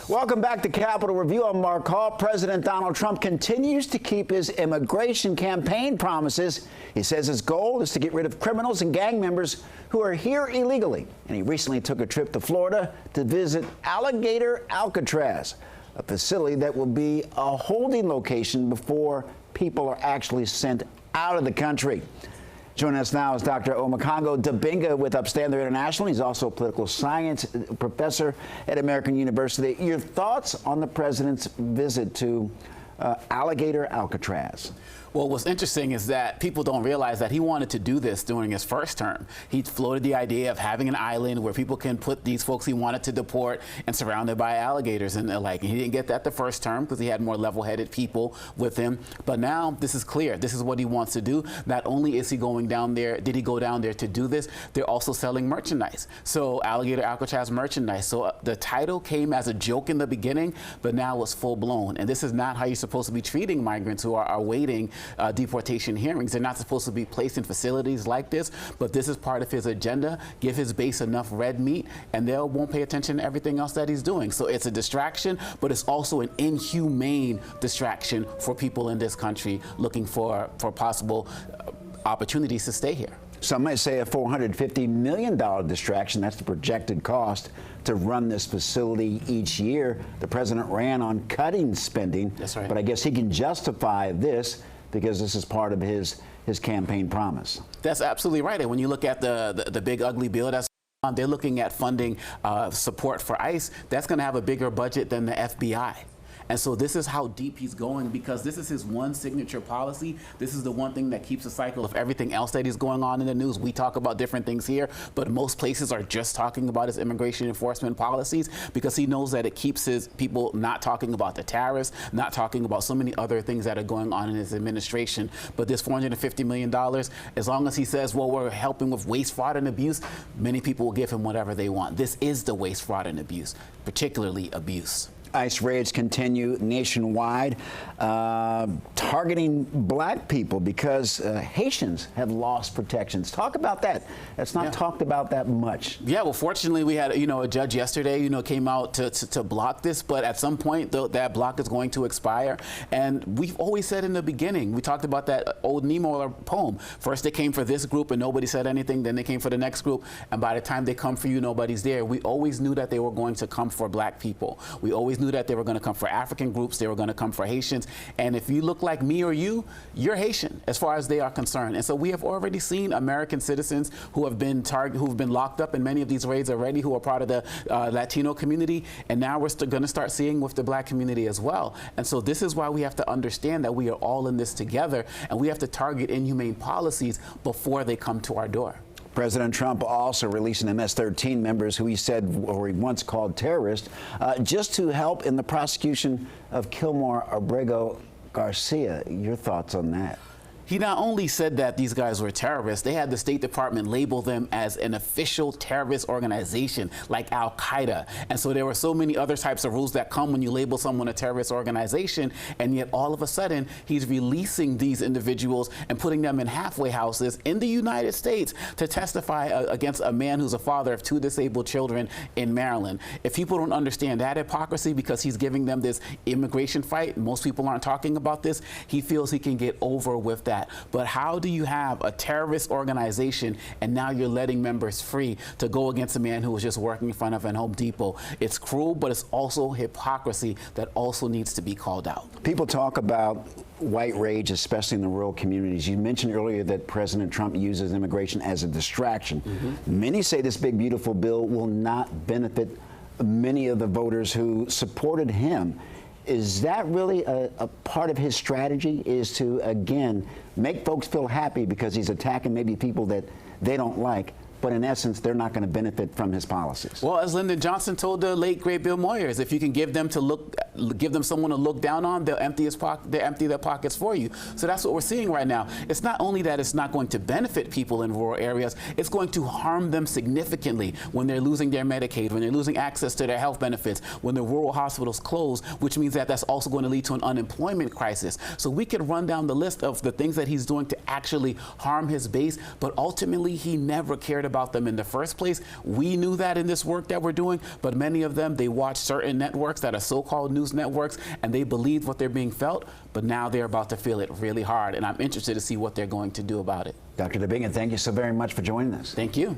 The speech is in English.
Welcome back to Capitol Review. I'm Mark Hall. President Donald Trump continues to keep his immigration campaign promises. He says his goal is to get rid of criminals and gang members who are here illegally. And he recently took a trip to Florida to visit Alligator Alcatraz, a facility that will be a holding location before people are actually sent out of the country. Joining us now is Dr. Omekongo Dibinga with Upstander International. He's also a political science professor at American University. Your thoughts on the president's visit to Alligator Alcatraz? Well, what's interesting is that people don't realize that he wanted to do this during his first term. He floated the idea of having an island where people can put these folks he wanted to deport and surrounded by alligators and the like. And he didn't get that the first term because he had more level-headed people with him. But now this is clear. This is what he wants to do. Not only is he going down there, did he go down there to do this, they're also selling merchandise. So Alligator Alcatraz merchandise. So the title came as a joke in the beginning, but now it's full-blown. And this is not how you're supposed to be treating migrants who are awaiting deportation hearings. They're not supposed to be placed in facilities like this, but this is part of his agenda. Give his base enough red meat and they won't pay attention to everything else that he's doing. So it's a distraction, but it's also an inhumane distraction for people in this country looking for possible opportunities to stay here. Some might say a $450 million distraction. That's the projected cost to run this facility each year. The president ran on cutting spending. That's right. But I guess he can justify this because this is part of his campaign promise. That's absolutely right. And when you look at the big ugly bill that's they're looking at funding support for ICE, that's going to have a bigger budget than the FBI. And so this is how deep he's going, because this is his one signature policy. This is the one thing that keeps the cycle of everything else that is going on in the news. We talk about different things here, but most places are just talking about his immigration enforcement policies because he knows that it keeps his people not talking about the tariffs, not talking about so many other things that are going on in his administration. But this $450 million, as long as he says, well, we're helping with waste, fraud, and abuse, many people will give him whatever they want. This is the waste, fraud, and abuse, particularly abuse. ICE raids continue nationwide, targeting black people because Haitians have lost protections. Talk about that. That's not talked about that much. Yeah, well, fortunately, we had a judge yesterday came out to block this, but at some point that block is going to expire. And we've always said in the beginning, we talked about that old Nemo poem. First they came for this group and nobody said anything, then they came for the next group, and by the time they come for you, nobody's there. We always knew that they were going to come for black people. We always knew that they were going to come for African groups, they were going to come for Haitians. And if you look like me or you're Haitian as far as they are concerned. And so we have already seen American citizens who have been locked up in many of these raids already, who are part of the Latino community. And now we're going to start seeing with the black community as well. And so this is why we have to understand that we are all in this together, and we have to target inhumane policies before they come to our door. President Trump also releasing MS-13 members who he said or he once called terrorists, just to help in the prosecution of Kilmore Abrego Garcia. Your thoughts on that? He not only said that these guys were terrorists, they had the State Department label them as an official terrorist organization like Al-Qaeda. And so there were so many other types of rules that come when you label someone a terrorist organization, and yet all of a sudden he's releasing these individuals and putting them in halfway houses in the United States to testify against a man who's a father of 2 disabled children in Maryland. If people don't understand that hypocrisy because he's giving them this immigration fight, most people aren't talking about this, he feels he can get over with that. But how do you have a terrorist organization and now you're letting members free to go against a man who was just working in front of an Home Depot? It's cruel, but it's also hypocrisy that also needs to be called out. People talk about white rage, especially in the rural communities. You mentioned earlier that President Trump uses immigration as a distraction. Many say this big, beautiful bill will not benefit many of the voters who supported him. Is that really a part of his strategy, is to, again, make folks feel happy because he's attacking maybe people that they don't like, but in essence, they're not going to benefit from his policies? Well, as Lyndon Johnson told the late, great Bill Moyers, if you can give them to look give them someone to look down on, they'll empty their pockets for you. So that's what we're seeing right now. It's not only that it's not going to benefit people in rural areas, it's going to harm them significantly when they're losing their Medicaid, when they're losing access to their health benefits, when the rural hospitals close, which means that that's also going to lead to an unemployment crisis. So we could run down the list of the things that he's doing to actually harm his base, but ultimately he never cared about them in the first place. We knew that in this work that we're doing, but many of them, they watch certain networks that are so-called news networks, and they believe what they're being felt, but now they're about to feel it really hard, and I'm interested to see what they're going to do about it. Dr. Dibinga, thank you so very much for joining us. Thank you.